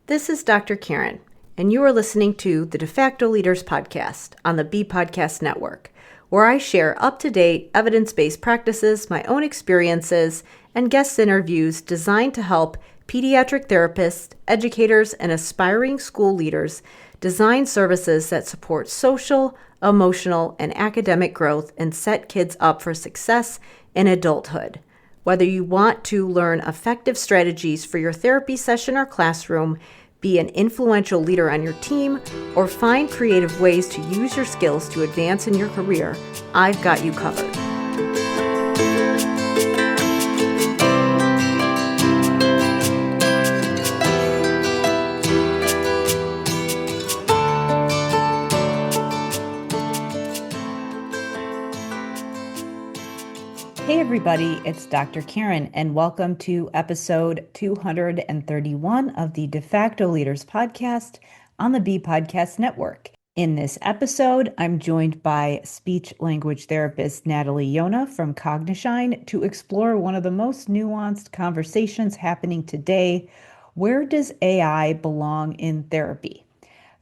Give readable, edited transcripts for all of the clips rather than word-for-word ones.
This is Dr. Karen, and you are listening to the Facto Leaders podcast on the B Podcast Network, where I share up-to-date, evidence-based practices, my own experiences, and guest interviews designed to help pediatric therapists, educators, and aspiring school leaders design services that support social, emotional, and academic growth and set kids up for success in adulthood. Whether you want to learn effective strategies for your therapy session or classroom, be an influential leader on your team, or find creative ways to use your skills to advance in your career, I've got you covered. Hey everybody, it's Dr. Karen, and welcome to episode 231 of the De Facto Leaders podcast on the B Podcast Network. In this episode, I'm joined by speech-language therapist Natalie Yona from Cognishine to explore one of the most nuanced conversations happening today: where does AI belong in therapy?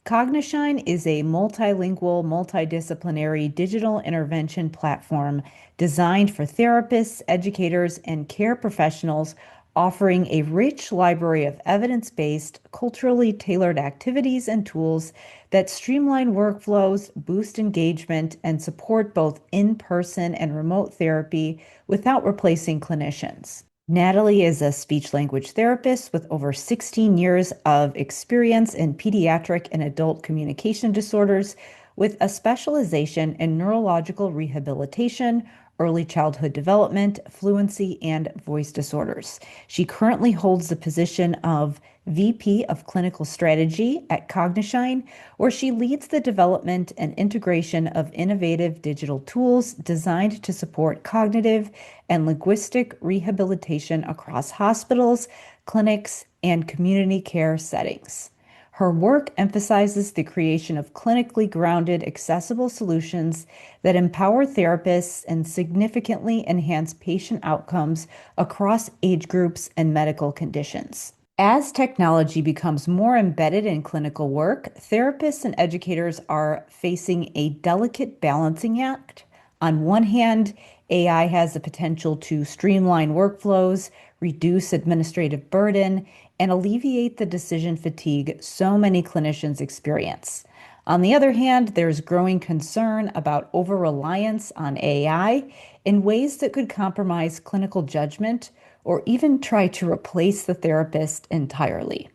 Cognishine is a multilingual, multidisciplinary digital intervention platform designed for therapists, educators, and care professionals, offering a rich library of evidence-based, culturally tailored activities and tools that streamline workflows, boost engagement, and support both in-person and remote therapy without replacing clinicians. Natalie is a speech-language therapist with over 16 years of experience in pediatric and adult communication disorders, with a specialization in neurological rehabilitation, early childhood development, fluency, and voice disorders. She currently holds the position of VP of Clinical Strategy at Cognishine, where she leads the development and integration of innovative digital tools designed to support cognitive and linguistic rehabilitation across hospitals, clinics, and community care settings. Her work emphasizes the creation of clinically grounded, accessible solutions that empower therapists and significantly enhance patient outcomes across age groups and medical conditions. As technology becomes more embedded in clinical work, therapists and educators are facing a delicate balancing act. On one hand, AI has the potential to streamline workflows, reduce administrative burden, and alleviate the decision fatigue so many clinicians experience. On the other hand, there's growing concern about over-reliance on AI in ways that could compromise clinical judgment or even try to replace the therapist entirely.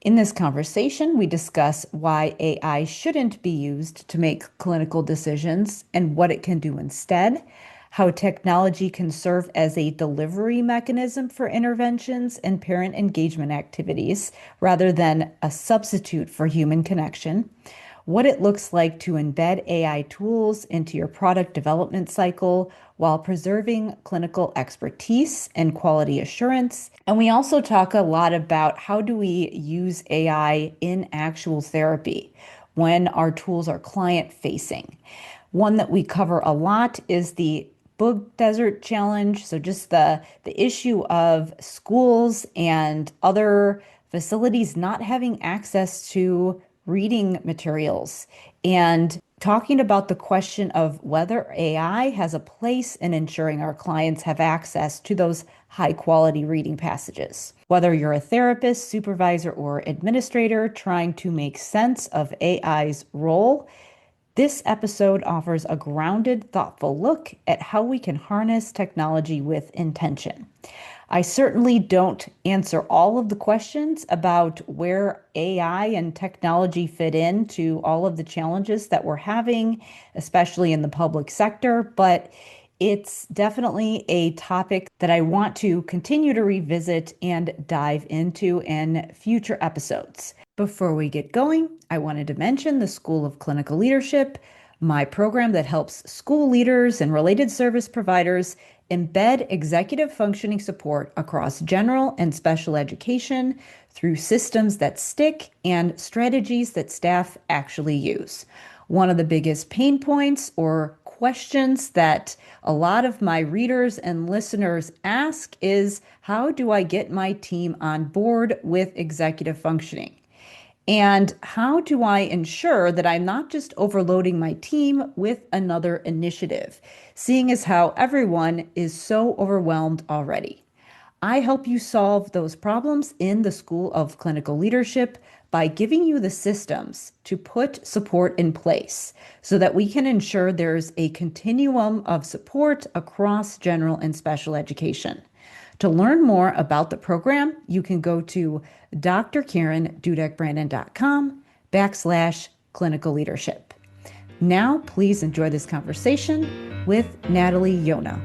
In this conversation, we discuss why AI shouldn't be used to make clinical decisions and what it can do instead, how technology can serve as a delivery mechanism for interventions and parent engagement activities rather than a substitute for human connection, what it looks like to embed AI tools into your product development cycle while preserving clinical expertise and quality assurance. And we also talk a lot about how do we use AI in actual therapy when our tools are client-facing. One that we cover a lot is the Book Desert Challenge. So just the issue of schools and other facilities not having access to reading materials, and talking about the question of whether AI has a place in ensuring our clients have access to those high quality reading passages. Whether you're a therapist, supervisor, or administrator trying to make sense of AI's role, this episode offers a grounded, thoughtful look at how we can harness technology with intention. I certainly don't answer all of the questions about where AI and technology fit into all of the challenges that we're having, especially in the public sector, but it's definitely a topic that I want to continue to revisit and dive into in future episodes. Before we get going, I wanted to mention the School of Clinical Leadership, my program that helps school leaders and related service providers embed executive functioning support across general and special education through systems that stick and strategies that staff actually use. One of the biggest pain points or questions that a lot of my readers and listeners ask is, how do I get my team on board with executive functioning? And how do I ensure that I'm not just overloading my team with another initiative, seeing as how everyone is so overwhelmed already? I help you solve those problems in the School of Clinical Leadership by giving you the systems to put support in place so that we can ensure there's a continuum of support across general and special education. To learn more about the program, you can go to drkarendudek-brannan.com/clinical leadership. Now, please enjoy this conversation with Natalie Yona.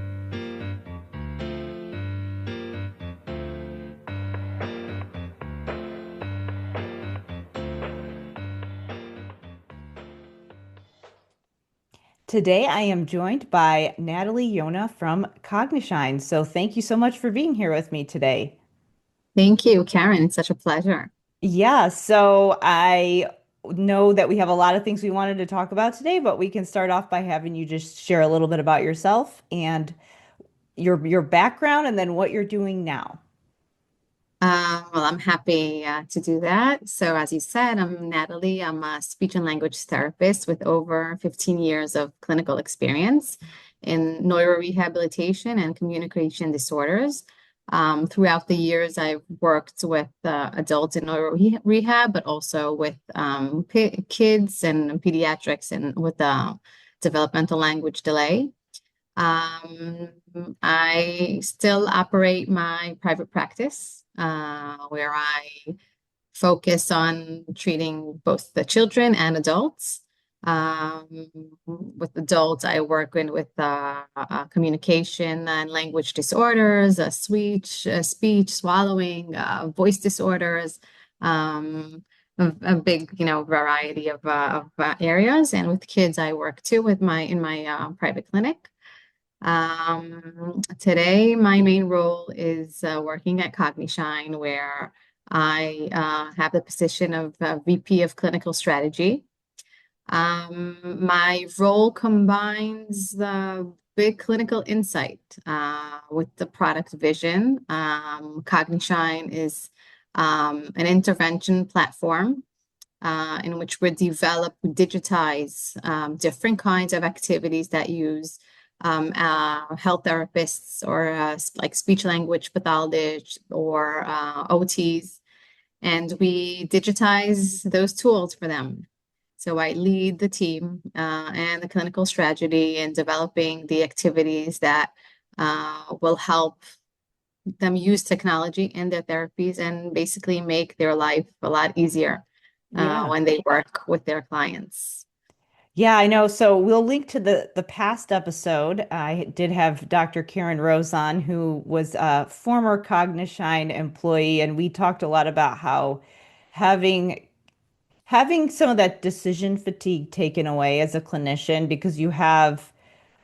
Today, I am joined by Natalie Yona from Cognishine. So, thank you so much for being here with me today. Thank you, Karen. It's such a pleasure. Yeah, so I know that we have a lot of things we wanted to talk about today, but we can start off by having you just share a little bit about yourself and your background and then what you're doing now. Well, I'm happy to do that. So, as you said, I'm Natalie. I'm a speech and language therapist with over 15 years of clinical experience in neurorehabilitation and communication disorders. Throughout the years, I've worked with adults in neuro rehab, but also with kids and pediatrics and with developmental language delay. Um, I still operate my private practice, where I focus on treating both the children and adults. Um, with adults, I work with communication and language disorders, speech, swallowing, voice disorders, a big, variety of areas. And with kids, I work too with my in my private clinic. Today, my main role is working at Cognishine, where I have the position of VP of Clinical Strategy. My role combines the big clinical insight with the product vision. Cognishine is an intervention platform in which we develop, digitize different kinds of activities that use health therapists or like speech language pathologists or OTs, and we digitize those tools for them. So I lead the team and the clinical strategy in developing the activities that will help them use technology in their therapies and basically make their life a lot easier Yeah. when they work with their clients. Yeah, I know. So we'll link to the past episode. I did have Dr. Karen Rose on, who was a former Cognishine employee, and we talked a lot about how having having some of that decision fatigue taken away as a clinician because you have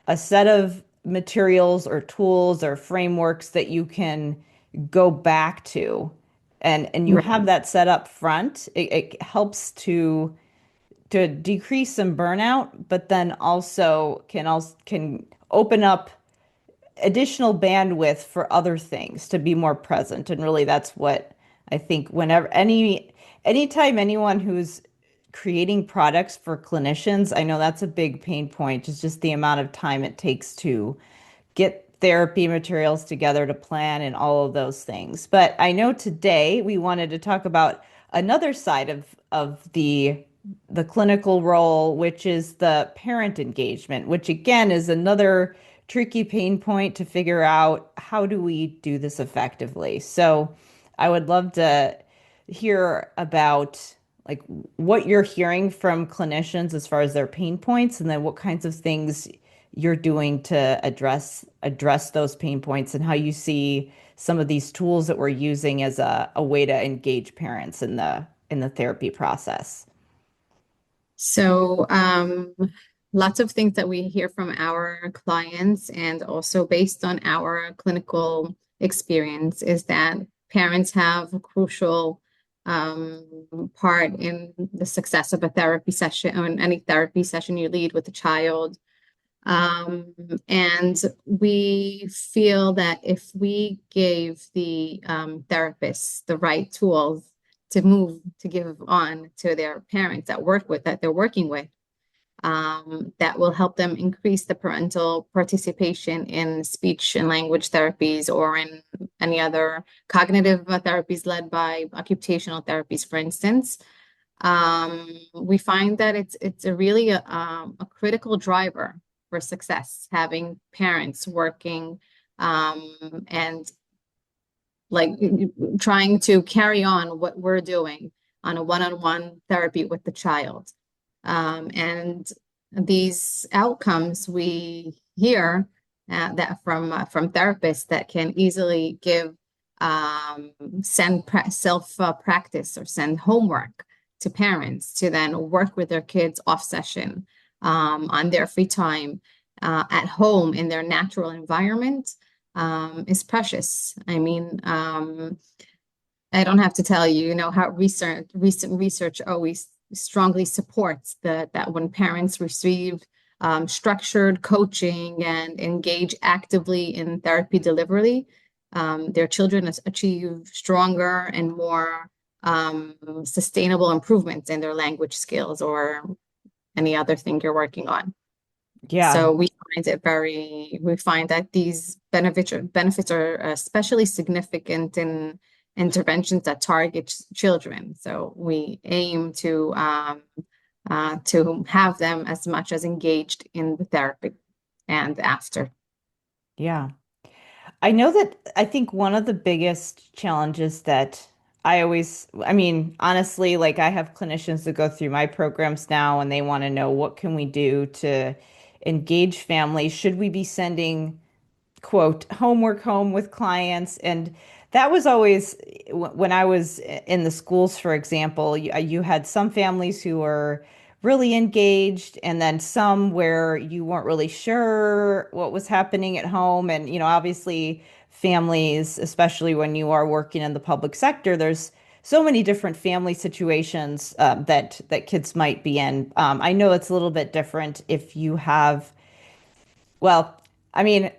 a set of materials or tools or frameworks that you can go back to and you have that set up front. It helps to decrease some burnout, but then also can open up additional bandwidth for other things to be more present. And really that's what I think whenever anytime anyone who's creating products for clinicians, I know that's a big pain point, is just the amount of time it takes to get therapy materials together to plan and all of those things. But I know today we wanted to talk about another side of the clinical role, which is the parent engagement, which again is another tricky pain point to figure out how do we do this effectively. So I would love to hear about like what you're hearing from clinicians as far as their pain points and then what kinds of things you're doing to address those pain points and how you see some of these tools that we're using as a way to engage parents in the therapy process. So, lots of things that we hear from our clients and also based on our clinical experience is that parents have a crucial part in the success of a therapy session or in any therapy session you lead with a child. And we feel that if we gave the therapists the right tools to give on to their parents that they're working with, that will help them increase the parental participation in speech and language therapies or in any other cognitive therapies led by occupational therapies, for instance. We find that it's a really a critical driver for success, having parents working and like trying to carry on what we're doing on a one-on-one therapy with the child. And these outcomes we hear that from therapists that can easily give send self practice or send homework to parents to then work with their kids off session on their free time at home in their natural environment is precious. I mean, I don't have to tell you, you know, how recent research always strongly supports that when parents receive structured coaching and engage actively in therapy delivery, their children achieve stronger and more sustainable improvements in their language skills or any other thing you're working on. Yeah. So we find that these benefits are especially significant in interventions that target children. So we aim to have them as much as engaged in the therapy and after. Yeah. I know that I think one of the biggest challenges that I mean, honestly, like I have clinicians that go through my programs now and they want to know what can we do to engage families? Should we be sending quote homework home with clients? And that was always when I was in the schools, for example, you had some families who were really engaged and then some where you weren't really sure what was happening at home. And obviously families, especially when you are working in the public sector, there's so many different family situations that kids might be in. I know it's a little bit different if you have, well, I mean,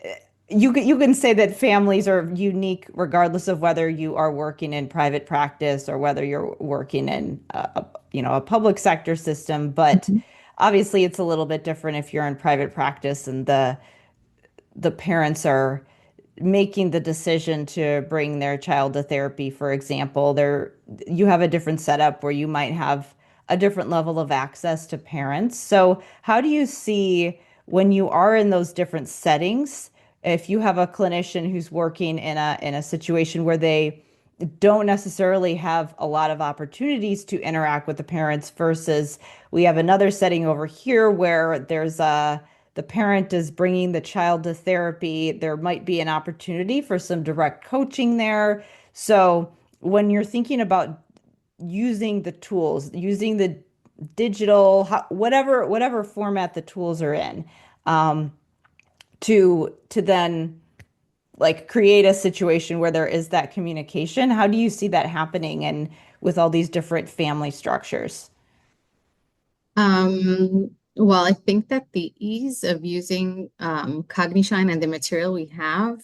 you can say that families are unique regardless of whether you are working in private practice or whether you're working in a public sector system. But Mhm. obviously, it's a little bit different if you're in private practice and the parents are making the decision to bring their child to therapy, for example. You have a different setup where you might have a different level of access to parents. So how do you see when you are in those different settings, if you have a clinician who's working in a situation where they don't necessarily have a lot of opportunities to interact with the parents versus we have another setting over here where the parent is bringing the child to therapy, there might be an opportunity for some direct coaching there. So when you're thinking about using the tools, using the digital, whatever format the tools are in, um, to then like create a situation where there is that communication. How do you see that happening and with all these different family structures? Well, I think that the ease of using Cognishine and the material we have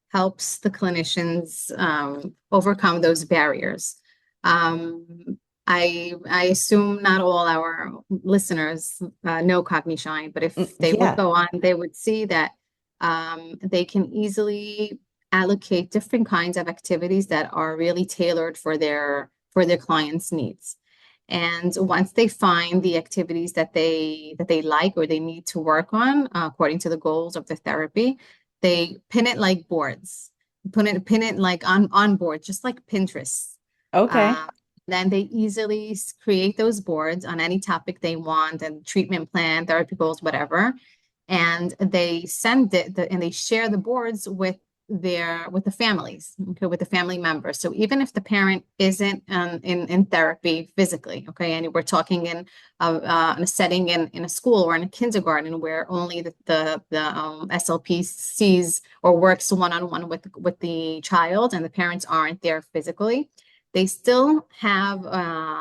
helps the clinicians overcome those barriers. Um, I assume not all our listeners know Cognishine, but if they would Yeah. go on, they would see that they can easily allocate different kinds of activities that are really tailored for their clients' needs. And once they find the activities that they like or they need to work on according to the goals of the therapy, they pin it like boards. Pin it like on boards, just like Pinterest. Okay. Uh, then they easily create those boards on any topic they want and treatment plan, therapy goals, whatever. And they send and they share the boards with the families, okay, with the family members. So even if the parent isn't in therapy physically, okay, and we're talking in a setting in a school or in a kindergarten where only the SLP sees or works one-on-one with the child and the parents aren't there physically, they still have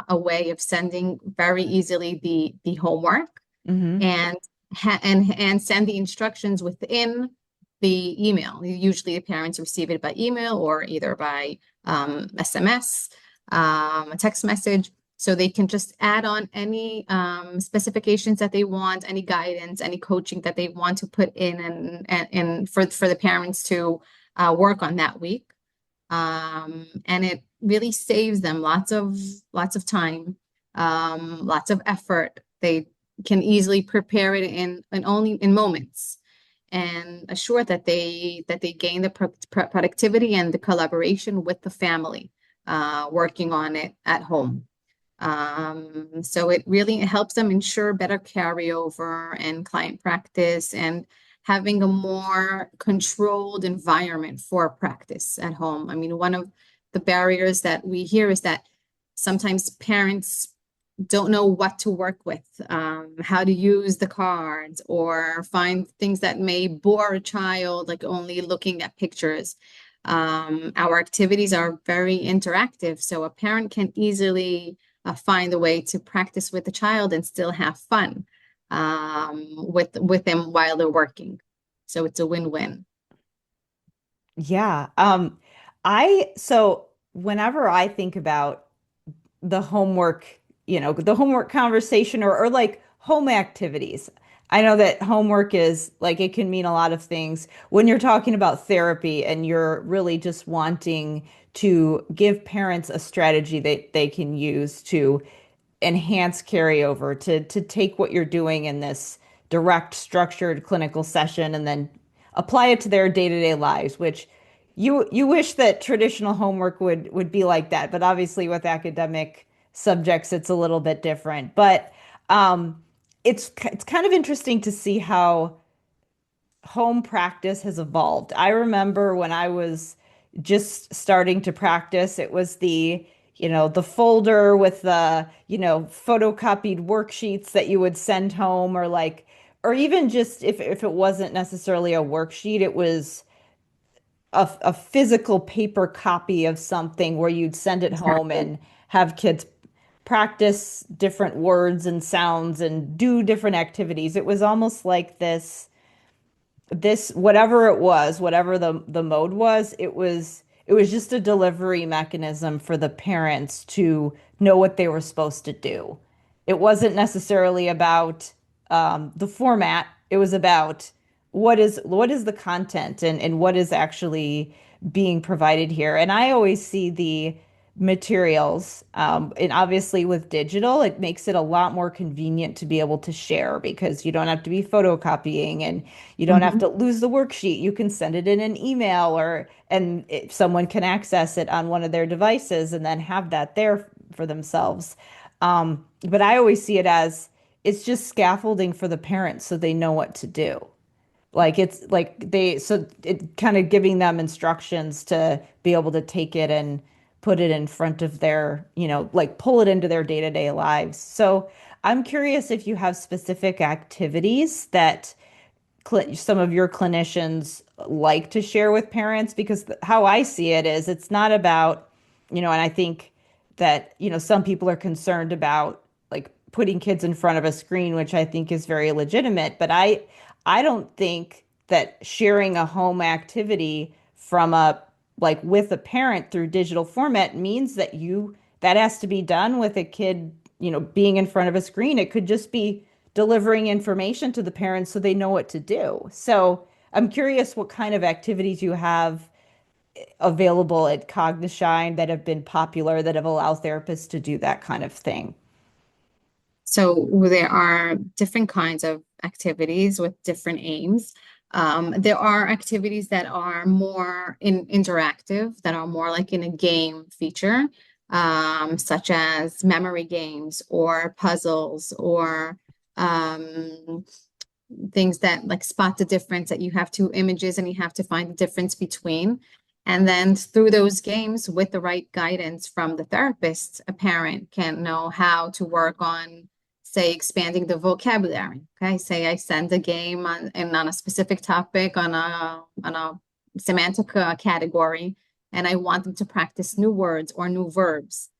a way of sending very easily the homework Hmm. and and send the instructions within the email. Usually the parents receive it by email or either by SMS, a text message. So they can just add on any specifications that they want, any guidance, any coaching that they want to put in and for the parents to work on that week. And it really saves them lots of time, lots of effort. They can easily prepare it in only in moments and assure that they gain the productivity and the collaboration with the family working on it at home. So it really helps them ensure better carryover and client practice and having a more controlled environment for practice at home. I mean, one of the barriers that we hear is that sometimes parents don't know what to work with, how to use the cards, or find things that may bore a child, like only looking at pictures. Our activities are very interactive, so a parent can easily find a way to practice with the child and still have fun with them while they're working. So it's a win-win. Yeah. So whenever I think about the homework, the homework conversation or like home activities, I know that homework is like it can mean a lot of things when you're talking about therapy and you're really just wanting to give parents a strategy that they can use to enhance carryover, to take what you're doing in this direct structured clinical session and then apply it to their day-to-day lives, which you wish that traditional homework would be like that, but obviously with academic subjects it's a little bit different. But it's kind of interesting to see how home practice has evolved. I remember when I was just starting to practice, it was the folder with the photocopied worksheets that you would send home or even just if it wasn't necessarily a worksheet, it was a physical paper copy of something where you'd send it home Exactly. and have kids practice different words and sounds and do different activities. It was almost like this whatever it was, whatever the mode was, it was just a delivery mechanism for the parents to know what they were supposed to do. It wasn't necessarily about the format. It was about what is the content and what is actually being provided here. And I always see the materials, and obviously with digital, it makes it a lot more convenient to be able to share because you don't have to be photocopying and you don't have Mhm. to lose the worksheet. You can send it in an email and if someone can access it on one of their devices and then have that there for themselves. But I always see it as it's just scaffolding for the parents so they know what to do. Like it's like so it kind of giving them instructions to be able to take it and put it in front of like pull it into their day-to-day lives. So I'm curious if you have specific activities that some of your clinicians like to share with parents because how I see it is it's not about, and I think that, some people are concerned about like putting kids in front of a screen, which I think is very legitimate, but I don't think that sharing a home activity from a like with a parent through digital format means that has to be done with a kid, being in front of a screen. It could just be delivering information to the parents so they know what to do. So I'm curious what kind of activities you have available at Cognishine that have been popular that have allowed therapists to do that kind of thing. So there are different kinds of activities with different aims. There are activities that are more interactive, that are more like in a game feature, such as memory games or puzzles or things that like spot the difference that you have two images and you have to find the difference between. And then through those games, with the right guidance from the therapist, a parent can know how to work on, say, expanding the vocabulary. Okay, say I send a game on a specific topic on a semantic category, and I want them to practice new words or new verbs.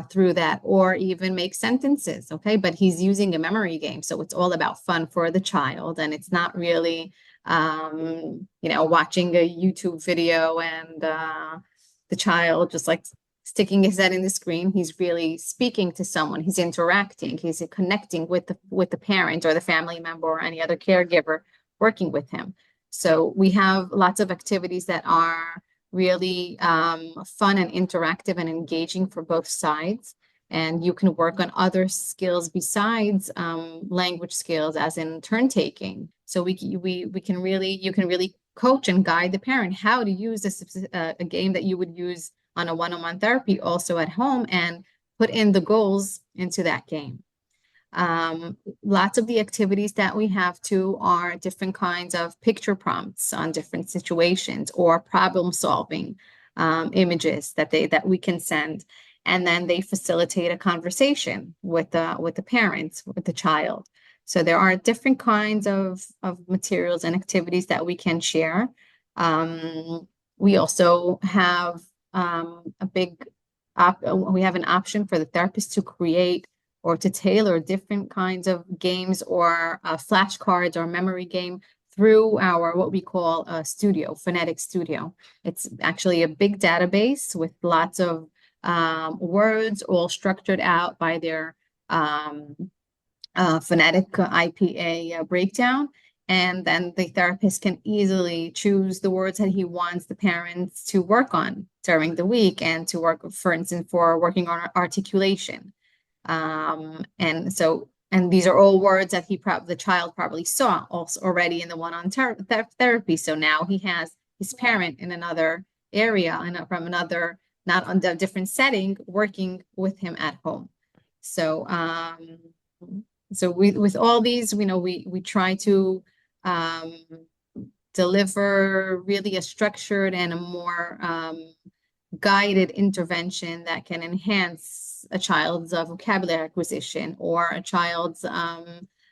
through that, or even make sentences. Okay, but he's using a memory game, so it's all about fun for the child, and it's not really watching a YouTube video and the child just like sticking his head in the screen. He's really speaking to someone. He's interacting. He's connecting with the parent or the family member or any other caregiver working with him. So we have lots of activities that are really fun and interactive and engaging for both sides. And you can work on other skills besides language skills, as in turn taking. So you can really coach and guide the parent how to use a game that you would use on a one-on-one therapy also at home, and put in the goals into that game. Lots of the activities that we have too are different kinds of picture prompts on different situations, or problem solving images that we can send, and then they facilitate a conversation with the parents, with the child. So there are different kinds of materials and activities that we can share. We also have we have an option for the therapist to create or to tailor different kinds of games, or flashcards or memory game through our what we call a studio, phonetic studio. It's actually a big database with lots of words all structured out by their phonetic IPA breakdown. And then the therapist can easily choose the words that he wants the parents to work on during the week, and to work, for instance, for working on articulation. And these are all words that the child probably saw also already in the one-on-one therapy. So now he has his parent in another area and from another, not on a different setting, working with him at home. So with all these, we try to deliver really a structured and a more guided intervention that can enhance a child's vocabulary acquisition, or a child's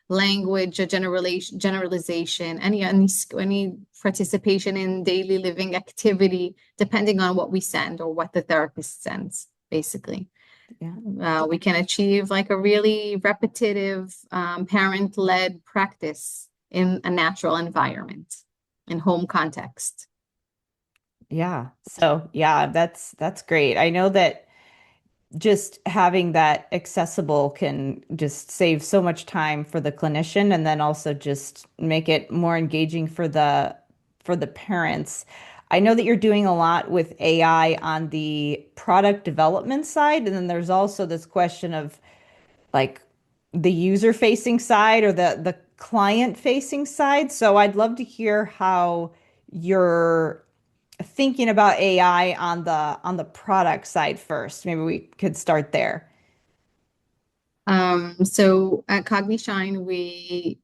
language generalization, any participation in daily living activity, depending on what we send or what the therapist sends, basically. Yeah. We can achieve like a really repetitive parent-led practice in a natural environment, in home context. Yeah. So yeah, that's great. I know that just having that accessible can just save so much time for the clinician, and then also just make it more engaging for the parents. I know that you're doing a lot with AI on the product development side, and then there's also this question of like the user facing side, or the client facing side. So I'd love to hear how you're thinking about AI on the product side first. Maybe we could start there. So at Cognishine, we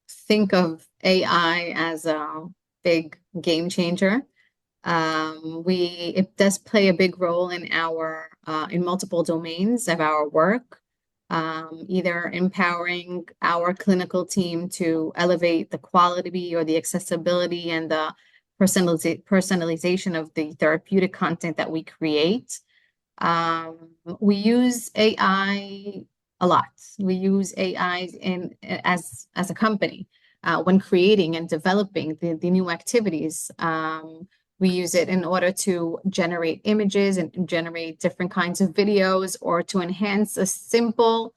think of AI as a big game changer. It does play a big role in in multiple domains of our work, either empowering our clinical team to elevate the quality or the accessibility and the personalization of the therapeutic content that we create. We use AI a lot. We use AI as a company when creating and developing the new activities. We use it in order to generate images and generate different kinds of videos, or to enhance a simple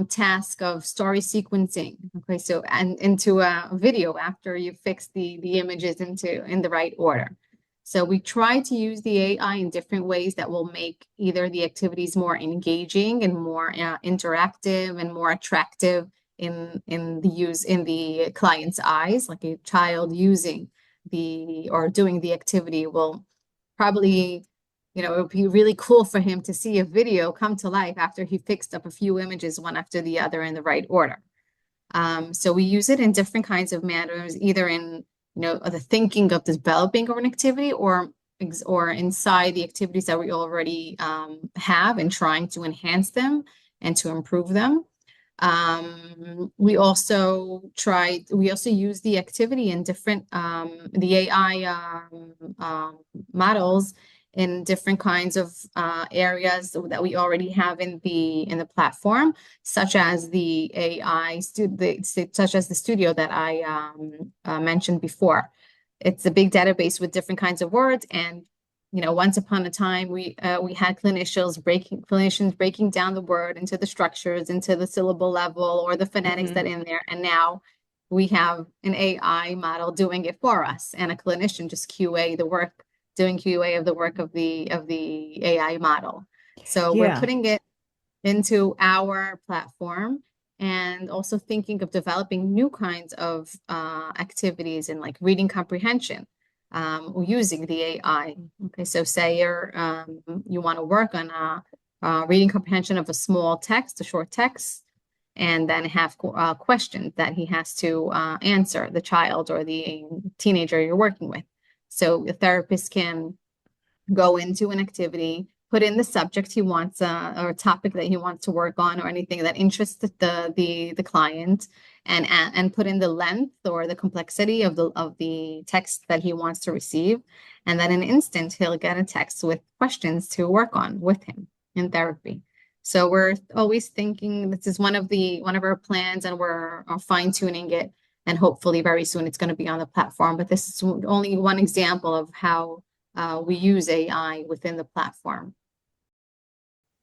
task of story sequencing. Okay, so and into a video after you fix the images in the right order. So we try to use the AI in different ways that will make either the activities more engaging and more interactive and more attractive in the client's eyes. Like a child using or doing the activity will probably, it would be really cool for him to see a video come to life after he fixed up a few images one after the other in the right order. So we use it in different kinds of manners, either in the thinking of developing an activity, or inside the activities that we already have, and trying to enhance them and to improve them. We also use the activity in different the AI models in different kinds of areas that we already have in the platform, such as the such as the studio that I mentioned before. It's a big database with different kinds of words, and once upon a time we had clinicians breaking down the word into the structures, into the syllable level or the phonetics that in there, and now we have an AI model doing it for us, and a clinician just doing QA of the work of the AI model. So we're putting it into our platform, and also thinking of developing new kinds of activities in like reading comprehension using the AI. Okay, so say you want to work on reading comprehension of a small text, a short text, and then have questions that he has to answer, the child or the teenager you're working with. So the therapist can go into an activity, put in the subject he wants or topic that he wants to work on, or anything that interests the client, and put in the length or the complexity of the text that he wants to receive, and then in an instant he'll get a text with questions to work on with him in therapy. So we're always thinking this is one of our plans, and we're fine-tuning it, and hopefully very soon it's going to be on the platform. But this is only one example of how we use AI within the platform.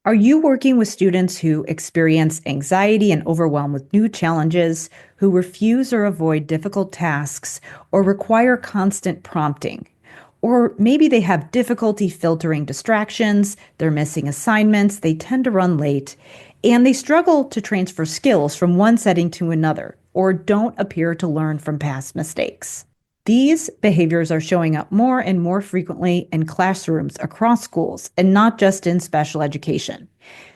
Are you working with students who experience anxiety and overwhelm with new challenges, who refuse or avoid difficult tasks, or require constant prompting? Or maybe they have difficulty filtering distractions, they're missing assignments, they tend to run late, and they struggle to transfer skills from one setting to another, or don't appear to learn from past mistakes. These behaviors are showing up more and more frequently in classrooms across schools, and not just in special education.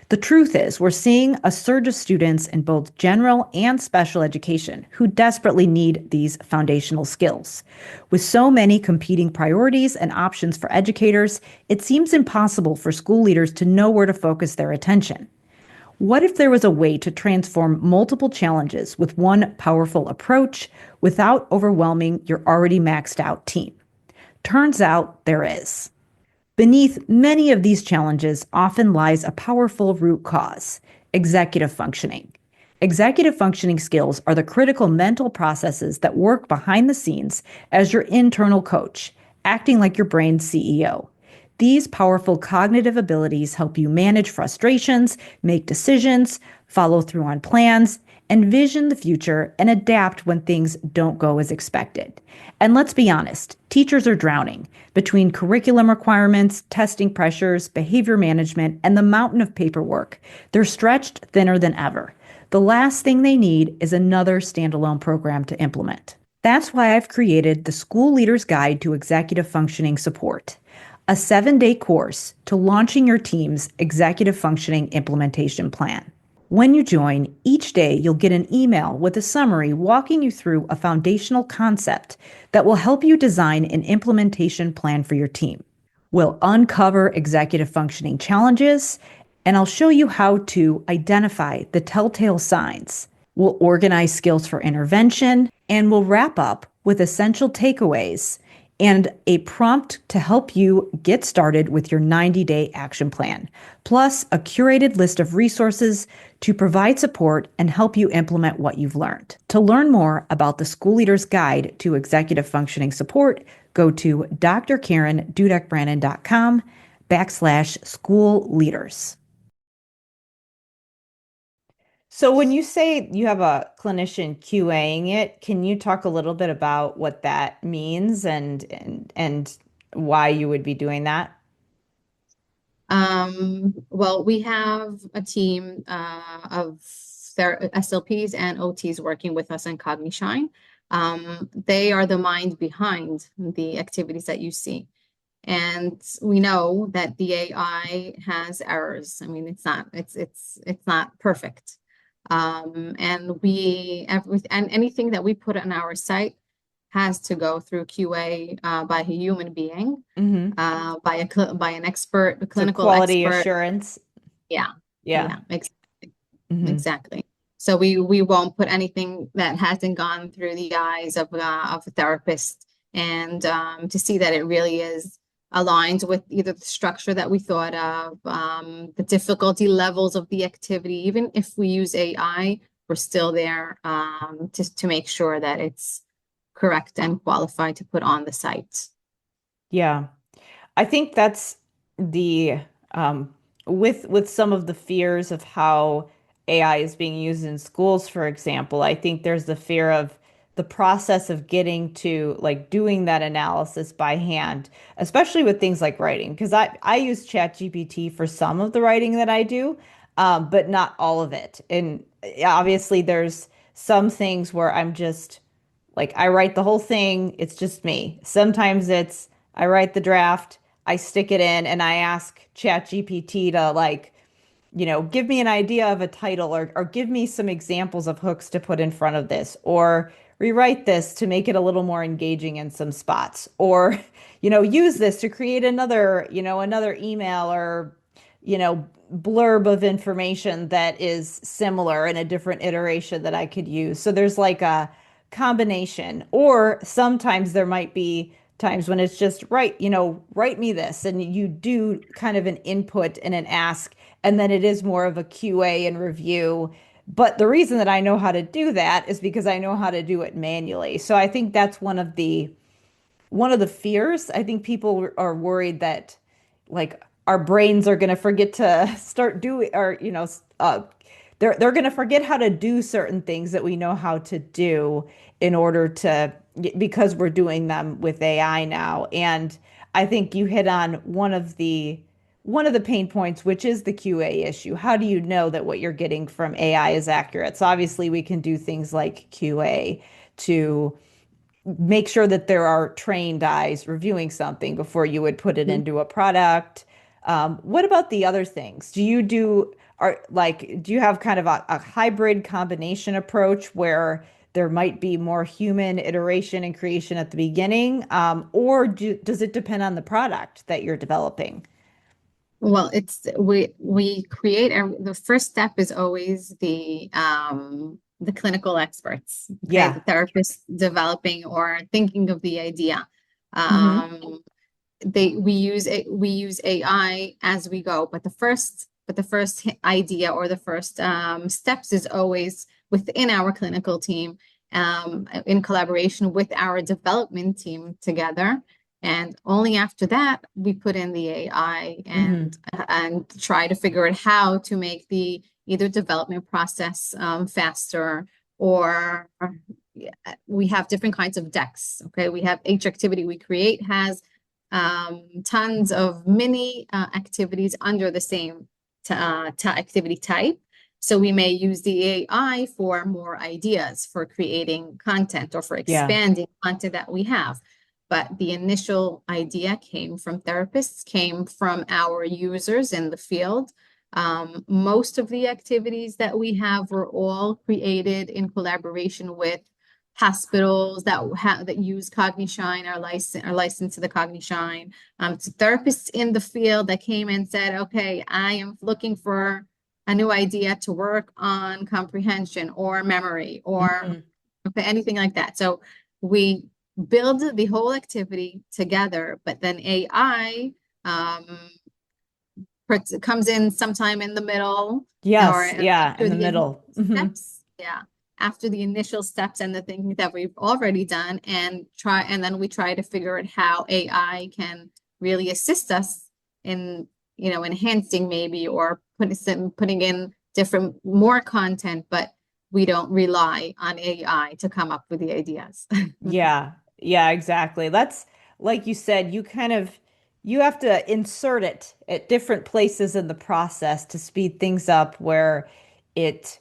The truth is, we're seeing a surge of students in both general and special education who desperately need these foundational skills. With so many competing priorities and options for educators, it seems impossible for school leaders to know where to focus their attention. What if there was a way to transform multiple challenges with one powerful approach without overwhelming your already maxed out team? Turns out there is. Beneath many of these challenges often lies a powerful root cause: executive functioning. Executive functioning skills are the critical mental processes that work behind the scenes as your internal coach, acting like your brain's CEO. These powerful cognitive abilities help you manage frustrations, make decisions, follow through on plans, envision the future, and adapt when things don't go as expected. And let's be honest, teachers are drowning between curriculum requirements, testing pressures, behavior management, and the mountain of paperwork. They're stretched thinner than ever. The last thing they need is another standalone program to implement. That's why I've created the School Leader's Guide to Executive Functioning Support, a 7-day course to launching your team's executive functioning implementation plan. When you join, each day you'll get an email with a summary walking you through a foundational concept that will help you design an implementation plan for your team. We'll uncover executive functioning challenges, and I'll show you how to identify the telltale signs. We'll organize skills for intervention, and we'll wrap up with essential takeaways and a prompt to help you get started with your 90-day action plan, plus a curated list of resources to provide support and help you implement what you've learned. To learn more about the School Leader's Guide to Executive Functioning Support, go to drkarendudek-brannan.com/school leaders. So when you say you have a clinician QAing it, can you talk a little bit about what that means and why you would be doing that? Well, we have a team of SLPs and OTs working with us in Cognishine. They are the mind behind the activities that you see. And we know that the AI has errors. I mean, it's not perfect. And anything that we put on our site has to go through QA by a human being, by an expert, a clinical quality expert. assurance. Yeah, exactly. Exactly. So we won't put anything that hasn't gone through the eyes of a therapist, and to see that it really is aligns with either the structure that we thought of, the difficulty levels of the activity. Even if we use AI, we're still there to make sure that it's correct and qualified to put on the site. Yeah. I think that's the with some of the fears of how AI is being used in schools, for example. I think there's the fear of the process of getting to like doing that analysis by hand, especially with things like writing, because I use ChatGPT for some of the writing that I do, but not all of it. And obviously, there's some things where I'm just like I write the whole thing, it's just me. Sometimes it's I write the draft, I stick it in, and I ask ChatGPT to like, give me an idea of a title or give me some examples of hooks to put in front of this or rewrite this to make it a little more engaging in some spots or, use this to create another email or, blurb of information that is similar in a different iteration that I could use. So there's like a combination, or sometimes there might be times when it's just write me this, and you do kind of an input and an ask, and then it is more of a QA and review. But the reason that I know how to do that is because I know how to do it manually. So I think that's one of the fears. I think people are worried that like our brains are going to forget to start doing or they're going to forget how to do certain things that we know how to do in order to because we're doing them with AI now. And I think you hit on one of the pain points, which is the QA issue. How do you know that what you're getting from AI is accurate? So obviously we can do things like QA to make sure that there are trained eyes reviewing something before you would put it into a product. What about the other things? Do you have kind of a hybrid combination approach where there might be more human iteration and creation at the beginning, or does it depend on the product that you're developing? Well, it's we create the first step is always the clinical experts, okay, the Yeah. therapists developing or thinking of the idea. Hmm. Um, we use AI as we go, but the first idea or the first steps is always within our clinical team, in collaboration with our development team together. And only after that, we put in the AI Hmm. and try to figure out how to make the either development process faster or yeah, we have different kinds of decks. Okay, we have each activity we create has tons of mini activities under the same activity type. So we may use the AI for more ideas for creating content or for Yeah. expanding content that we have. But the initial idea came from therapists, came from our users in the field. Most of the activities that we have were all created in collaboration with hospitals that use Cognishine, are licensed to the Cognishine. To therapists in the field that came and said, "Okay, I am looking for a new idea to work on comprehension or memory or Hmm. okay, anything like that." So we build the whole activity together, but then AI comes in sometime in the middle or Yes. Yeah. In after the the initial middle. Hmm. steps. Yeah, after the initial steps and the things that we've already done, and then we try to figure out how AI can really assist us in, enhancing maybe or putting in different more content, but we don't rely on AI to come up with the ideas. Yeah, yeah, exactly. That's like you said, you have to insert it at different places in the process to speed things up where it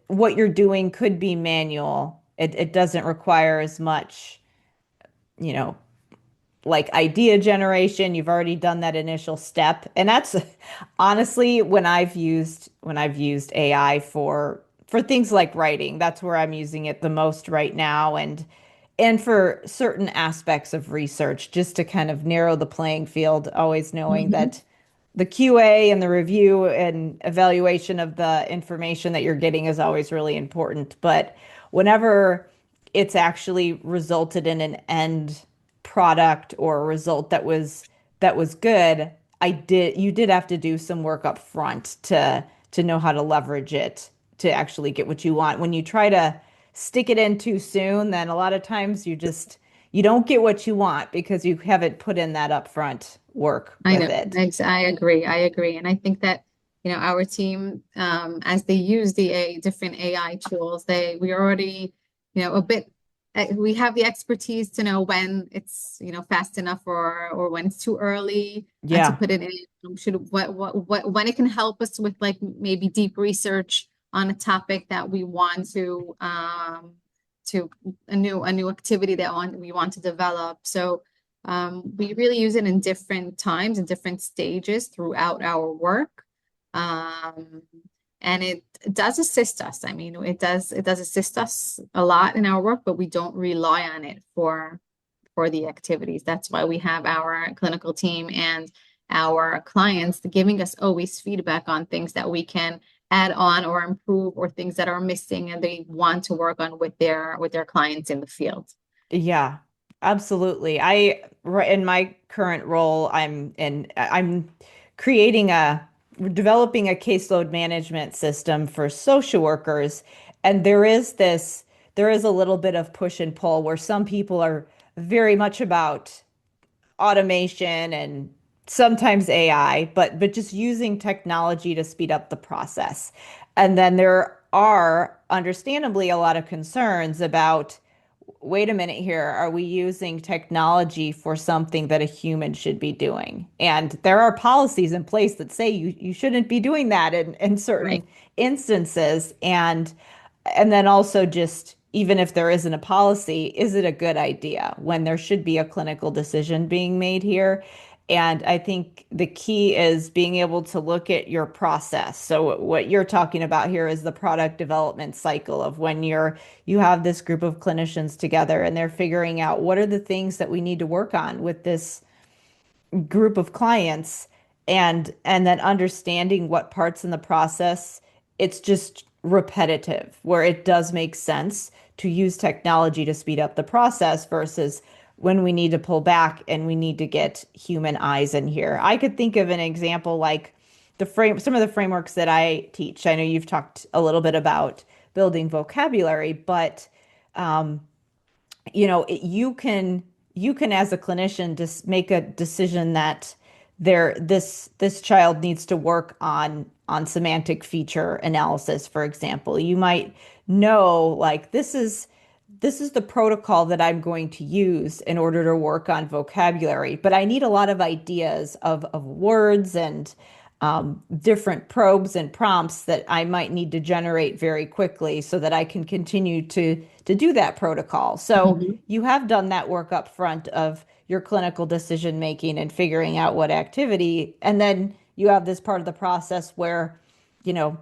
what you're doing could be manual. It doesn't require as much, you know, like idea generation. You've already done that initial step. And that's honestly when I've used AI for things like writing, that's where I'm using it the most right now. And for certain aspects of research, just to kind of narrow the playing field, always knowing Mhm. that the QA and the review and evaluation of the information that you're getting is always really important. But whenever it's actually resulted in an end product or a result that was that was good. You did have to do some work up front to know how to leverage it to actually get what you want. When you try to stick it in too soon, then a lot of times you don't get what you want because you haven't put in that upfront work I with know. it. I agree. I agree. And I think that, our team, as they use the different AI tools, we already, a bit, we have the expertise to know when it's, fast enough or when it's too early to Yeah. put it in. Should when it can help us with like maybe deep research on a topic that we want to a new activity that we want to develop. So we really use it in different times and different stages throughout our work. Um, and it does assist us. I mean, it does assist us a lot in our work, but we don't rely on it for the activities. That's why we have our clinical team and our clients giving us always feedback on things that we can add on or improve, or things that are missing and they want to work on with their clients in the field. Yeah, absolutely. In my current role, I'm creating developing a caseload management system for social workers. And there is a little bit of push and pull where some people are very much about automation and sometimes AI, but just using technology to speed up the process. And then there are understandably a lot of concerns about, wait a minute here, are we using technology for something that a human should be doing? And there are policies in place that say you shouldn't be doing that in certain Right. instances. And then also just even if there isn't a policy, is it a good idea when there should be a clinical decision being made here? And I think the key is being able to look at your process. So what you're talking about here is the product development cycle of when you have this group of clinicians together and they're figuring out what are the things that we need to work on with this group of clients, and then understanding what parts in the process it's just repetitive, where it does make sense to use technology to speed up the process versus when we need to pull back and we need to get human eyes in here. I could think of an example like some of the frameworks that I teach. I know you've talked a little bit about building vocabulary, but you can as a clinician just make a decision that this child needs to work on semantic feature analysis, for example. You might know like this is the protocol that I'm going to use in order to work on vocabulary, but I need a lot of ideas of words and different probes and prompts that I might need to generate very quickly so that I can continue to do that protocol. So Mhm. you have done that work up front of your clinical decision making and figuring out what activity, and then you have this part of the process where,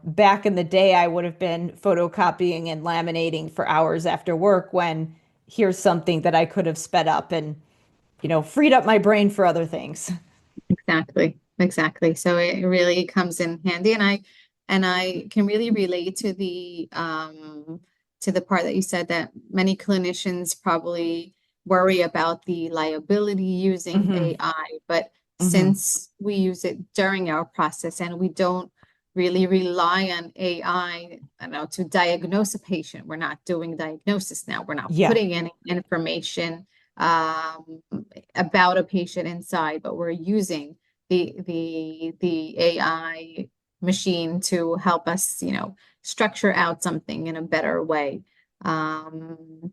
back in the day, I would have been photocopying and laminating for hours after work when here's something that I could have sped up and, freed up my brain for other things. Exactly. Exactly. So it really comes in handy, and I can really relate to the part that you said that many clinicians probably worry about the liability using Hmm. AI, but Hmm. since we use it during our process and we don't really rely on AI, to diagnose a patient, we're not doing diagnosis now. We're not Yeah. putting any information um, about a patient inside, but we're using the AI machine to help us, structure out something in a better way. And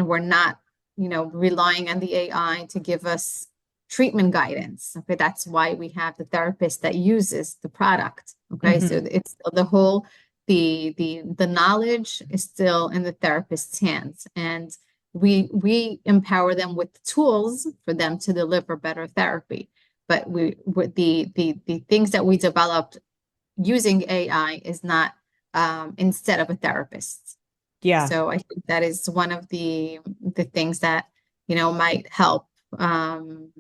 we're not, relying on the AI to give us treatment guidance. Okay, that's why we have the therapist that uses the product. Okay, so Hmm. it's the knowledge is still in the therapist's hands, and we empower them with the tools for them to deliver better therapy. But with the things that we developed using AI is not instead of a therapist. Yeah. So I think that is one of the things that might help um,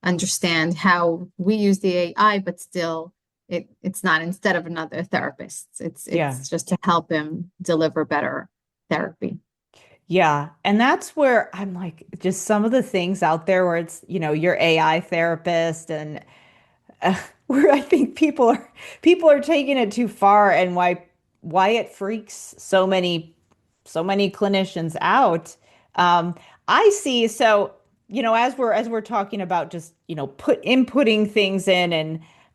understand how we use the AI, but still it's not instead of another therapist. It's Yeah. it's just to help him deliver better therapy. Yeah. And that's where I'm like, just some of the things out there where it's, your AI therapist and where I think people are taking it too far and why it freaks so many clinicians out. Um, I see. So, as we're talking about just, inputting things in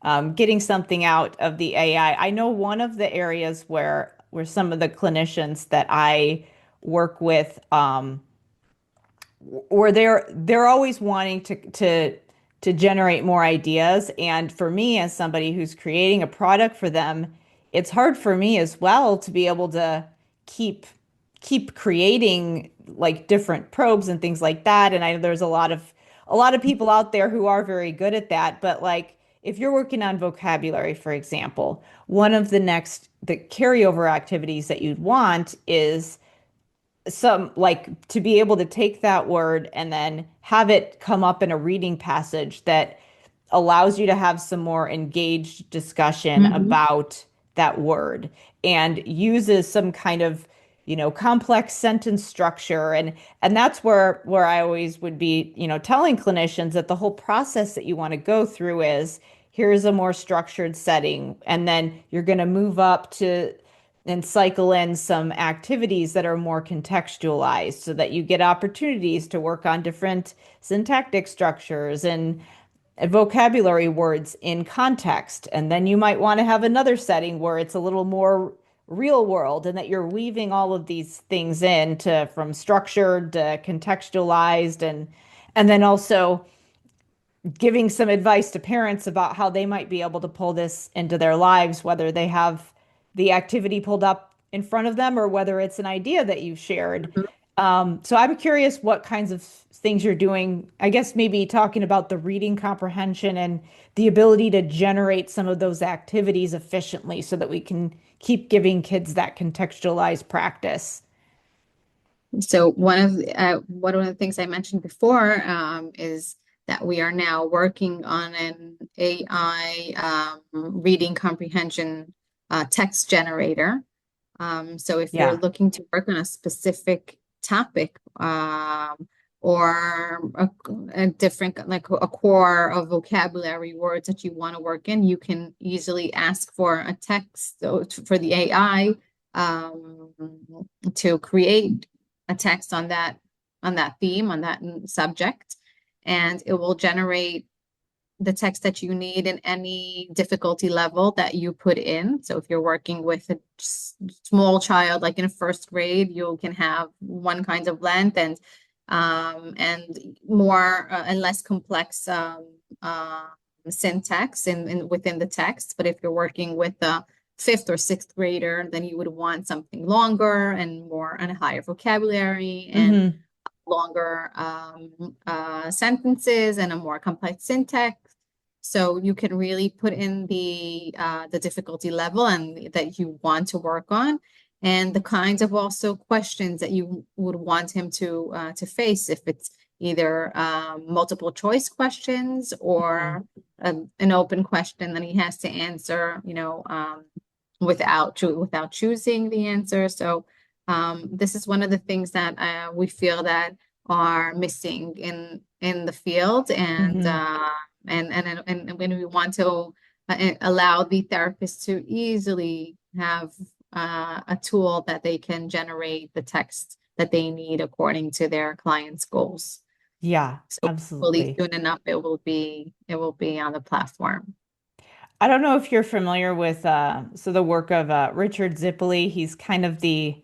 and getting something out of the AI. I know one of the areas where some of the clinicians that I work with, or they're always wanting to generate more ideas. And for me, as somebody who's creating a product for them, it's hard for me as well to be able to keep keep creating like different probes and things like that. And I know there's a lot of people out there who are very good at that, but like if you're working on vocabulary, for example, one of the carryover activities that you'd want is some like to be able to take that word and then have it come up in a reading passage that allows you to have some more engaged discussion Hmm. about that word and uses some kind of complex sentence structure and that's where I always would be telling clinicians that the whole process that you want to go through is here's a more structured setting and then you're going to move up to and cycle in some activities that are more contextualized so that you get opportunities to work on different syntactic structures and vocabulary words in context. And then you might want to have another setting where it's a little more real world and that you're weaving all of these things in to from structured to contextualized and then also giving some advice to parents about how they might be able to pull this into their lives, whether they have the activity pulled up in front of them or whether it's an idea that you've shared. So I'm curious what kinds of things you're doing. I guess maybe talking about the reading comprehension and the ability to generate some of those activities efficiently so that we can keep giving kids that contextualized practice. So one of the things I mentioned before is that we are now working on an AI reading comprehension text generator. So if you're Yeah. looking to work on a specific topic or a different, like a core of vocabulary words that you want to work in, you can easily ask for a text for the AI um, to create a text on that theme, on that subject, and it will generate the text that you need in any difficulty level that you put in. So if you're working with a small child, like in first grade, you can have one kind of length and more and less complex syntax in within the text. But if you're working with a fifth or sixth grader, then you would want something longer and more and a higher vocabulary and Hmm. longer sentences and a more complex syntax. So you can really put in the difficulty level and that you want to work on, and the kinds of also questions that you would want him to face if it's either multiple choice questions or an open question that he has to answer, without choosing the answer. So this is one of the things that we feel that are missing in the field, Hmm. and when we want to allow the therapist to easily have a tool that they can generate the text that they need according to their client's goals. Yeah, So hopefully absolutely. soon enough it will be on the platform. I don't know if you're familiar with the work of Richard Zippoli. He's kind of the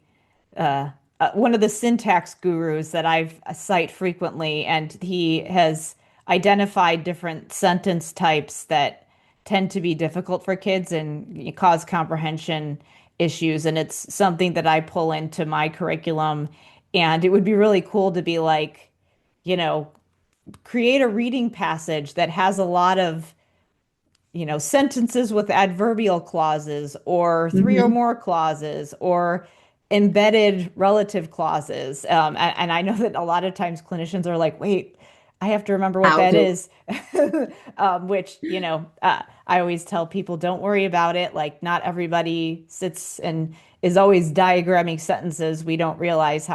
one of the syntax gurus that I've cite frequently, and he has identified different sentence types that tend to be difficult for kids and cause comprehension issues. And it's something that I pull into my curriculum. And it would be really cool to be like, you know, create a reading passage that has a lot of sentences with adverbial clauses or three or Mhm. more clauses or embedded relative clauses. And I know that a lot of times clinicians are like, wait, I have to remember what How that do is. Which, I always tell people, don't worry about it. Like, not everybody sits and is always diagramming sentences. We don't realize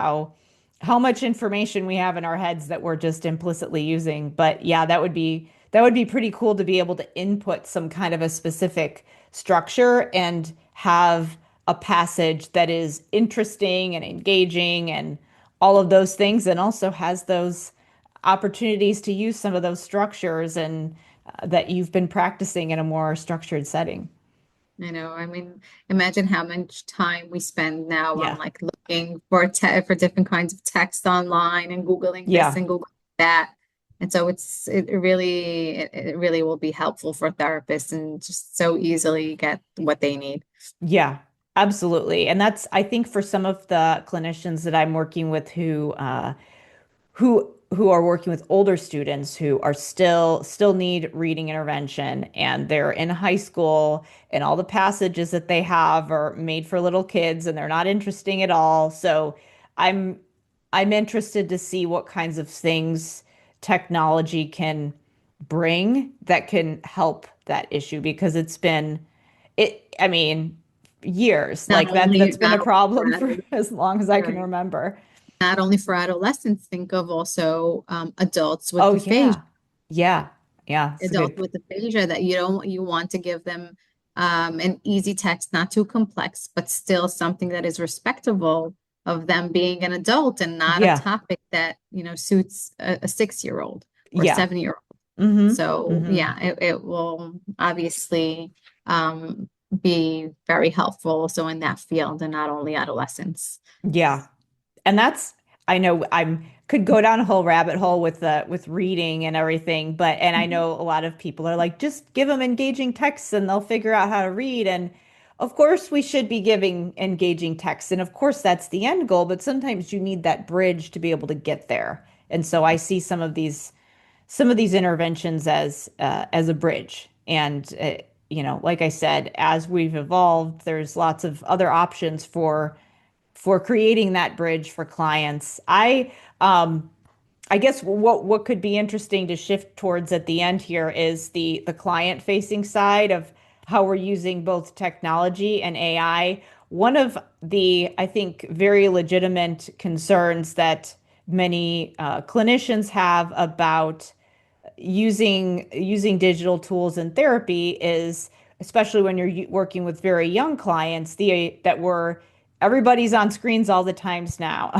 how much information we have in our heads that we're just implicitly using. But yeah, that would be pretty cool to be able to input some kind of a specific structure and have a passage that is interesting and engaging and all of those things, and also has those opportunities to use some of those structures and that you've been practicing in a more structured setting. I know. I mean, imagine how much time we spend now on Yeah. like looking for for different kinds of text online and Googling this Yeah. and Googling that. And so it really will be helpful for therapists and just so easily get what they need. Yeah, absolutely. And that's, I think, for some of the clinicians that I'm working with who are working with older students who are still need reading intervention, and they're in high school, and all the passages that they have are made for little kids and they're not interesting at all. So I'm I'm interested to see what kinds of things technology can bring that can help that issue, because I mean, years. Not Like that's only been not a only for problem for adolescents, as long as I can right? remember. Not only for adolescents, think of also adults with Oh aphasia. yeah. Yeah. Yeah, it's a Adults good. with aphasia that you want to give them an easy text, not too complex, but still something that is respectable of them being an adult and not a Yeah. topic that, suits a 6-year-old or Yeah. 7-year-old. Mm-hmm. So Mm-hmm. yeah, it will obviously be very helpful also in that field and not only adolescents. Yeah. And that's, I know I'm could go down a whole rabbit hole with reading and everything, but and I Mhm. know a lot of people are like, just give them engaging texts and they'll figure out how to read. And of course we should be giving engaging texts, and of course that's the end goal, but sometimes you need that bridge to be able to get there. And so I see some of these interventions as a bridge. And like I said, as we've evolved, there's lots of other options for creating that bridge for clients. I guess what could be interesting to shift towards at the end here is the client facing side of how we're using both technology and AI. One of the, I think, very legitimate concerns that many clinicians have about using digital tools in therapy is, especially when you're working with very young clients, the that we're everybody's on screens all the times now,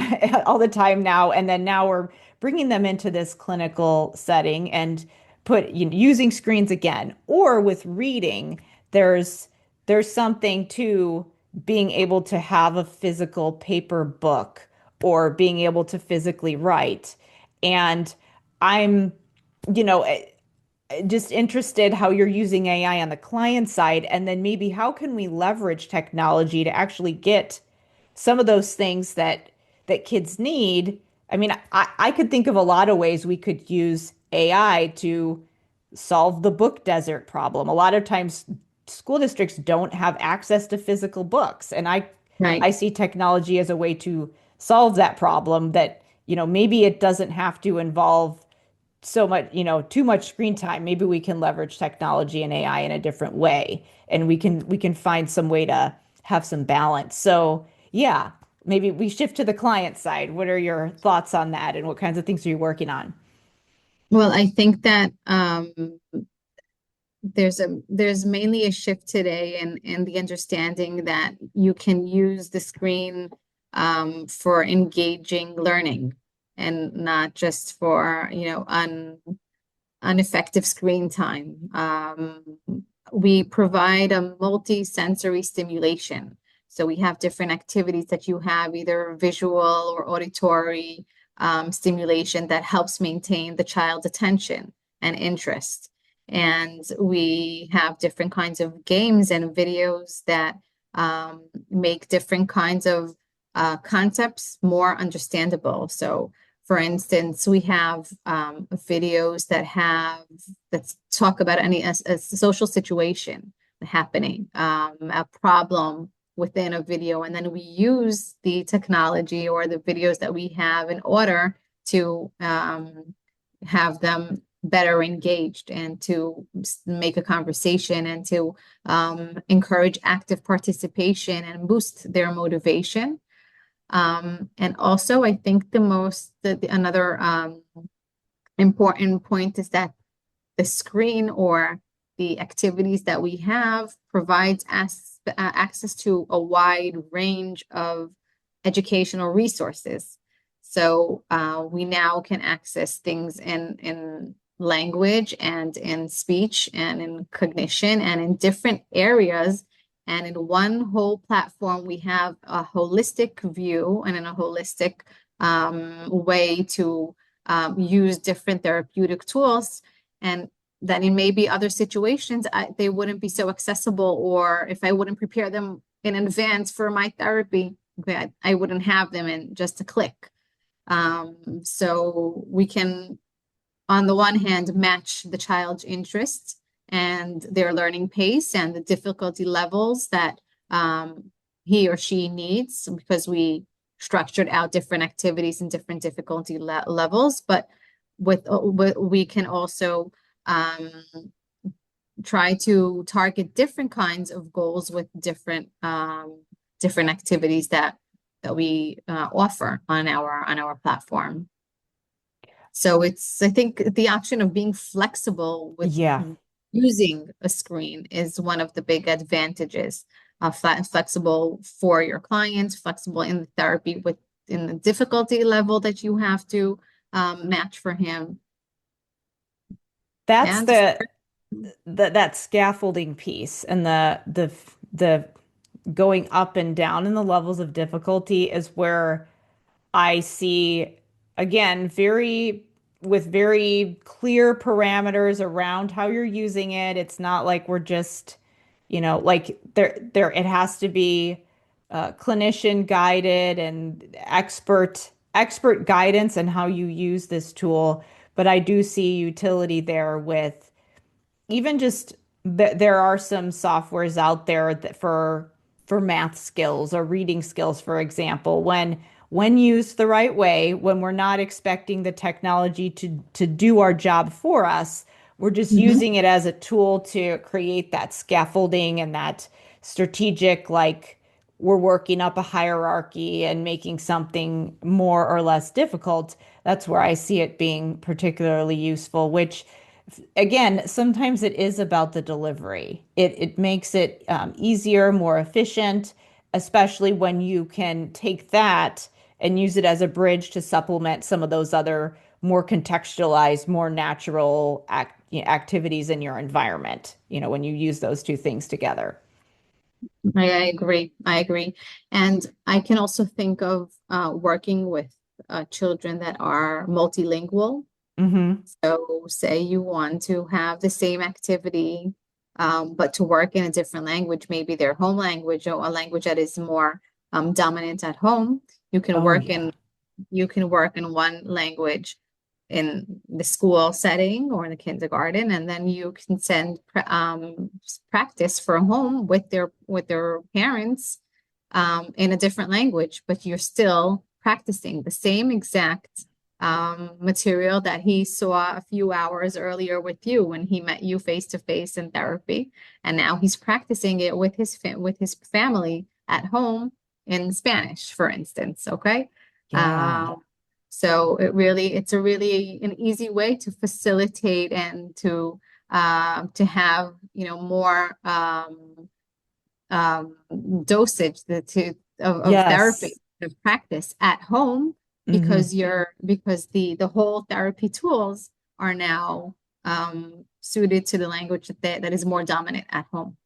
all the time now, and then now we're bringing them into this clinical setting and using screens again. Or with reading, there's there's something to being able to have a physical paper book or being able to physically write. And I'm you know, just interested how you're using AI on the client side, and then maybe how can we leverage technology to actually get some of those things that kids need. I mean, I could think of a lot of ways we could use AI to solve the book desert problem. A lot of times school districts don't have access to physical books, and I Right. I see technology as a way to solve that problem, that maybe it doesn't have to involve so much, too much screen time. Maybe we can leverage technology and AI in a different way, and we can find some way to have some balance. So, yeah, maybe we shift to the client side. What are your thoughts on that, and what kinds of things are you working on? Well, I think that there's mainly a shift today in the understanding that you can use the screen for engaging learning and not just for ineffective screen time. We provide a multi-sensory stimulation. So we have different activities that you have, either visual or auditory stimulation that helps maintain the child's attention and interest. And we have different kinds of games and videos that make different kinds of concepts more understandable. So for instance, we have videos that talk about a social situation happening, a problem within a video, and then we use the technology or the videos that we have in order to have them better engaged and to make a conversation and to encourage active participation and boost their motivation. And also, I think another important point is that the screen or the activities that we have provides us access to a wide range of educational resources. So we now can access things in language and in speech and in cognition and in different areas. And in one whole platform, we have a holistic view and in a holistic way to use different therapeutic tools. And that in maybe other situations, they wouldn't be so accessible, or if I wouldn't prepare them in advance for my therapy, I wouldn't have them in just a click. So we can, on the one hand, match the child's interests and their learning pace and the difficulty levels that he or she needs, because we structured out different activities and different difficulty levels. But we can also try to target different kinds of goals with different activities that we offer on our platform. So I think the option of being flexible with Yeah. using a screen is one of the big advantages. Flexible for your clients, flexible in the therapy in the difficulty level that you have to match for him. That's And that scaffolding piece and the going up and down in the levels of difficulty is where I see, again, with very clear parameters around how you're using it. It's not like we're just, like it has to be clinician guided and expert guidance on how you use this tool. But I do see utility there with even just there are some softwares out there that for math skills or reading skills, for example, when used the right way, when we're not expecting the technology to do our job for us, we're just Mhm. using it as a tool to create that scaffolding and that strategic, like we're working up a hierarchy and making something more or less difficult. That's where I see it being particularly useful, which again, sometimes it is about the delivery. It makes it easier, more efficient, especially when you can take that and use it as a bridge to supplement some of those other more contextualized, more natural activities in your environment, when you use those two things together. I agree. I agree. And I can also think of working with children that are multilingual. Hmm. So say you want to have the same activity, but to work in a different language, maybe their home language or a language that is more dominant at home. You can Oh, work yeah. in one language in the school setting or in the kindergarten, and then you can send practice for home with their parents in a different language, but you're still practicing the same exact material that he saw a few hours earlier with you when he met you face to face in therapy, and now he's practicing it with his family at home in Spanish, for instance. Okay. Yeah. So it's a really an easy way to facilitate and to have more um, dosage of therapy Yes. of practice at home, Hmm. because the whole therapy tools are now suited to the language that is more dominant at home.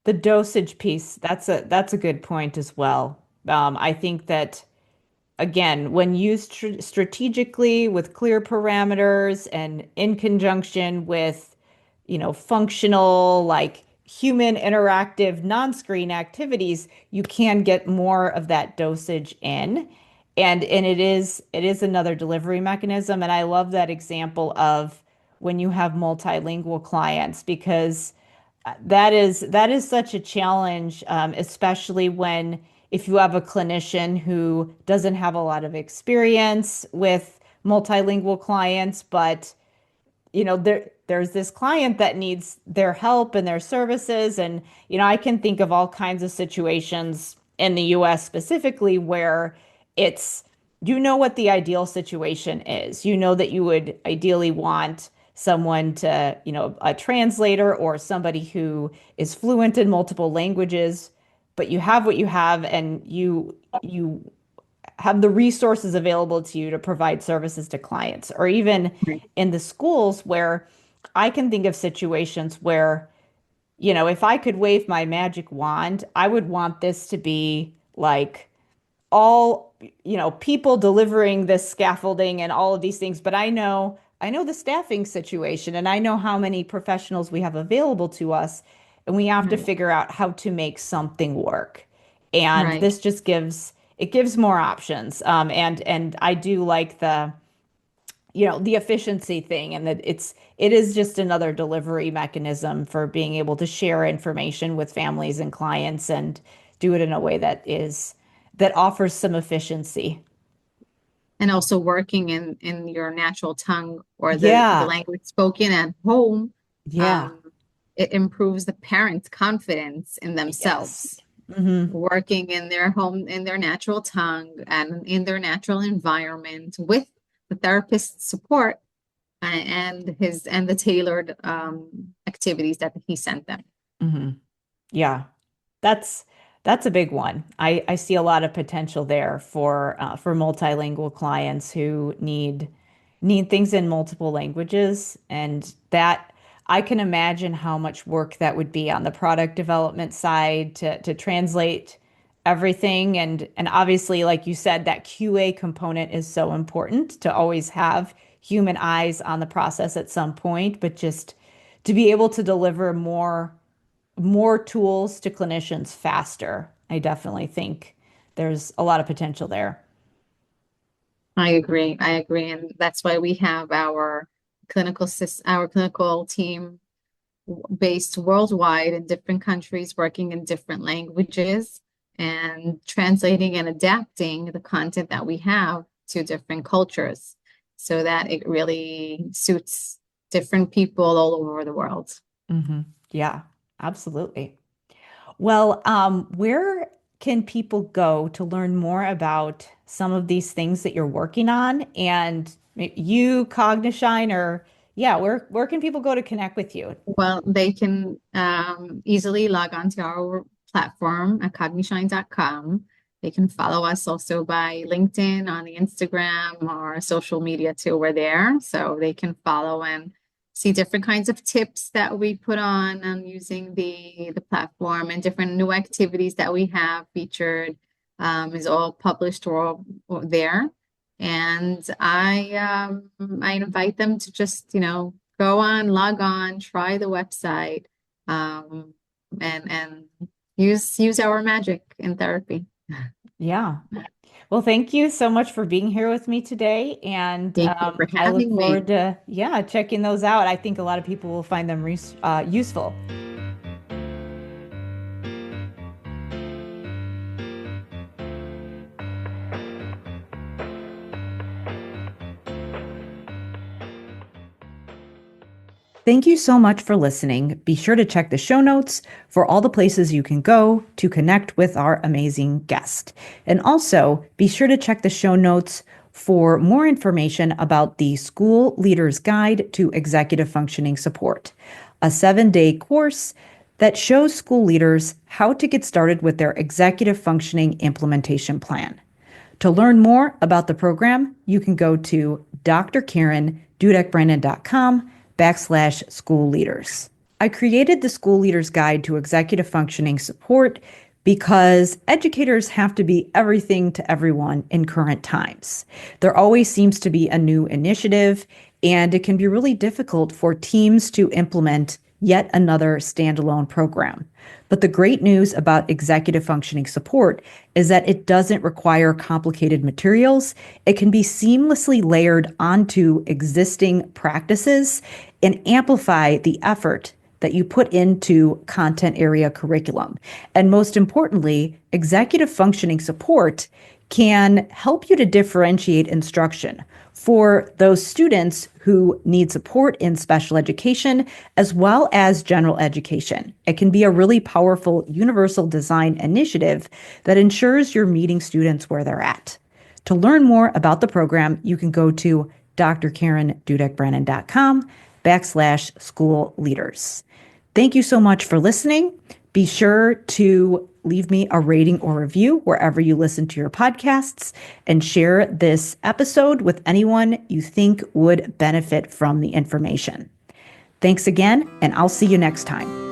The dosage piece, that's a good point as well. I think that again, when used strategically with clear parameters and in conjunction with, functional, like human interactive non-screen activities, you can get more of that dosage in. And it is another delivery mechanism. And I love that example of when you have multilingual clients because that is such a challenge, especially when if you have a clinician who doesn't have a lot of experience with multilingual clients, but there's this client that needs their help and their services, and I can think of all kinds of situations in the US specifically where it's you know what the ideal situation is. You know that you would ideally want someone to, a translator or somebody who is fluent in multiple languages, but you have what you have and you have the resources available to you to provide services to clients, or even Right. in the schools where I can think of situations where, if I could wave my magic wand, I would want this to be like all, people delivering this scaffolding and all of these things, but I know the staffing situation and I know how many professionals we have available to us, and we have to Right. figure out how to make something work. And Right. this just gives more options. And I do like the efficiency thing, and that it is just another delivery mechanism for being able to share information with families and clients and do it in a way that offers some efficiency. And also working in your natural tongue or the Yeah. language spoken at home, Yeah. um, it improves the parents' confidence in Yes. themselves. Hmm. Working in their home, in their natural tongue, and in their natural environment with the therapist's support and the tailored activities that he sent them. Hmm. Yeah. That's that's a big one. I see a lot of potential there for multilingual clients who need things in multiple languages, and that I can imagine how much work that would be on the product development side to translate everything, and obviously, like you said, that QA component is so important to always have human eyes on the process at some point, but just to be able to deliver more tools to clinicians faster. I definitely think there's a lot of potential there. I agree. I agree. And that's why we have our clinical team based worldwide in different countries, working in different languages and translating and adapting the content that we have to different cultures so that it really suits different people all over the world. Hmm. Yeah, absolutely. Well, where can people go to learn more about some of these things that you're working on? And you, Cognishine, or yeah, where can people go to connect with you? Well, they can easily log on to our platform at cognishine.com. They can follow us also by LinkedIn, on the Instagram, or social media too. We're there, so they can follow and see different kinds of tips that we put on using the platform, and different new activities that we have featured is all published or there. And I invite them to just, go on, log on, try the website, um, and use our magic in therapy. Yeah. Well, thank you so much for being here with me today. And Thank you for I look having forward me. to, yeah, checking those out. I think a lot of people will find them useful. Thank you so much for listening. Be sure to check the show notes for all the places you can go to connect with our amazing guest. And also be sure to check the show notes for more information about the School Leaders Guide to Executive Functioning Support, a 7-day course that shows school leaders how to get started with their executive functioning implementation plan. To learn more about the program, you can go to drkarendudek-brannan.com/school leaders. I created the School Leaders Guide to Executive Functioning Support because educators have to be everything to everyone in current times. There always seems to be a new initiative, and it can be really difficult for teams to implement yet another standalone program. But the great news about executive functioning support is that it doesn't require complicated materials. It can be seamlessly layered onto existing practices and amplify the effort that you put into content area curriculum. And most importantly, executive functioning support can help you to differentiate instruction for those students who need support in special education as well as general education. It can be a really powerful universal design initiative that ensures you're meeting students where they're at. To learn more about the program, you can go to drkarendudek-brannan.com/school leaders. Thank you so much for listening. Be sure to leave me a rating or review wherever you listen to your podcasts, and share this episode with anyone you think would benefit from the information. Thanks again, and I'll see you next time.